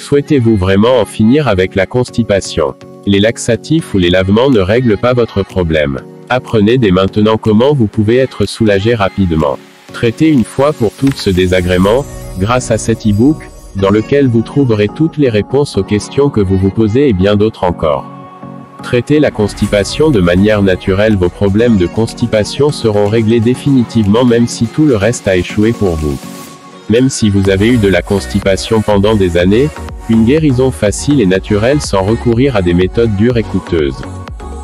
Souhaitez-vous vraiment en finir avec la constipation? Les laxatifs ou les lavements ne règlent pas votre problème. Apprenez dès maintenant comment vous pouvez être soulagé rapidement. Traitez une fois pour toutes ce désagrément, grâce à cet e-book, dans lequel vous trouverez toutes les réponses aux questions que vous vous posez et bien d'autres encore. Traitez la constipation de manière naturelle. Vos problèmes de constipation seront réglés définitivement même si tout le reste a échoué pour vous. Même si vous avez eu de la constipation pendant des années, une guérison facile et naturelle sans recourir à des méthodes dures et coûteuses.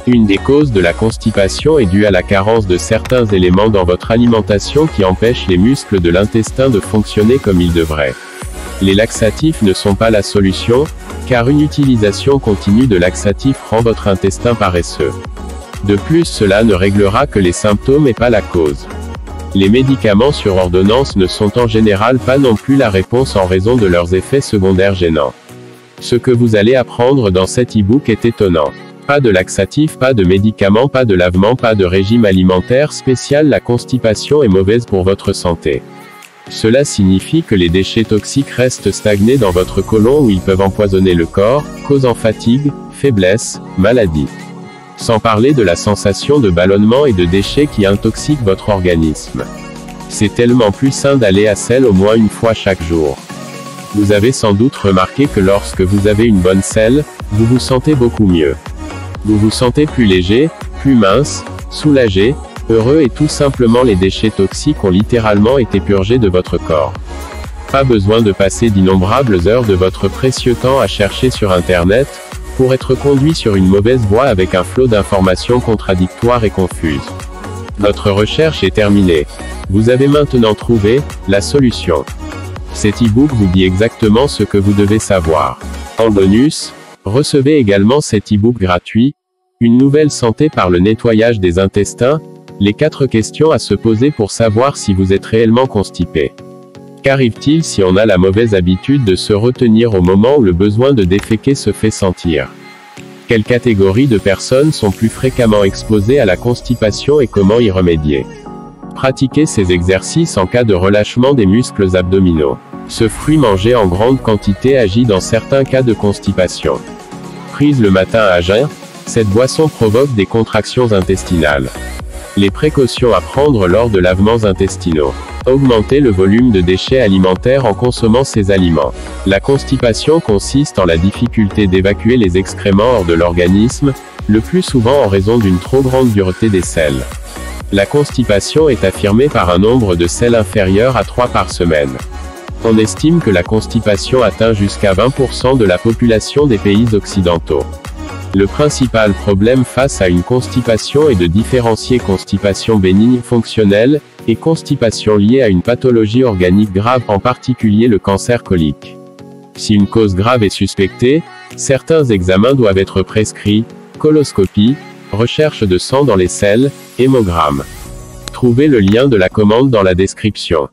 Une des causes de la constipation est due à la carence de certains éléments dans votre alimentation qui empêchent les muscles de l'intestin de fonctionner comme ils devraient. Les laxatifs ne sont pas la solution, car une utilisation continue de laxatifs rend votre intestin paresseux. De plus, cela ne réglera que les symptômes et pas la cause. Les médicaments sur ordonnance ne sont en général pas non plus la réponse en raison de leurs effets secondaires gênants. Ce que vous allez apprendre dans cet e-book est étonnant. Pas de laxatifs, pas de médicaments, pas de lavement, pas de régime alimentaire spécial. La constipation est mauvaise pour votre santé. Cela signifie que les déchets toxiques restent stagnés dans votre côlon où ils peuvent empoisonner le corps, causant fatigue, faiblesse, maladie. Sans parler de la sensation de ballonnement et de déchets qui intoxiquent votre organisme. C'est tellement plus sain d'aller à selle au moins une fois chaque jour. Vous avez sans doute remarqué que lorsque vous avez une bonne selle, vous vous sentez beaucoup mieux. Vous vous sentez plus léger, plus mince, soulagé, heureux et tout simplement les déchets toxiques ont littéralement été purgés de votre corps. Pas besoin de passer d'innombrables heures de votre précieux temps à chercher sur Internet, pour être conduit sur une mauvaise voie avec un flot d'informations contradictoires et confuses. Votre recherche est terminée. Vous avez maintenant trouvé la solution. Cet e-book vous dit exactement ce que vous devez savoir. En bonus, recevez également cet e-book gratuit, Une nouvelle santé par le nettoyage des intestins, les 4 questions à se poser pour savoir si vous êtes réellement constipé. Qu'arrive-t-il si on a la mauvaise habitude de se retenir au moment où le besoin de déféquer se fait sentir? Quelles catégories de personnes sont plus fréquemment exposées à la constipation et comment y remédier? Pratiquez ces exercices en cas de relâchement des muscles abdominaux. Ce fruit mangé en grande quantité agit dans certains cas de constipation. Prise le matin à jeun, cette boisson provoque des contractions intestinales. Les précautions à prendre lors de lavements intestinaux. Augmentez le volume de déchets alimentaires en consommant ces aliments. La constipation consiste en la difficulté d'évacuer les excréments hors de l'organisme, le plus souvent en raison d'une trop grande dureté des selles. La constipation est affirmée par un nombre de selles inférieur à 3 par semaine. On estime que la constipation atteint jusqu'à 20% de la population des pays occidentaux. Le principal problème face à une constipation est de différencier constipation bénigne fonctionnelle, et constipation liée à une pathologie organique grave, en particulier le cancer colique. Si une cause grave est suspectée, certains examens doivent être prescrits, coloscopie, recherche de sang dans les selles, hémogramme. Trouvez le lien de la commande dans la description.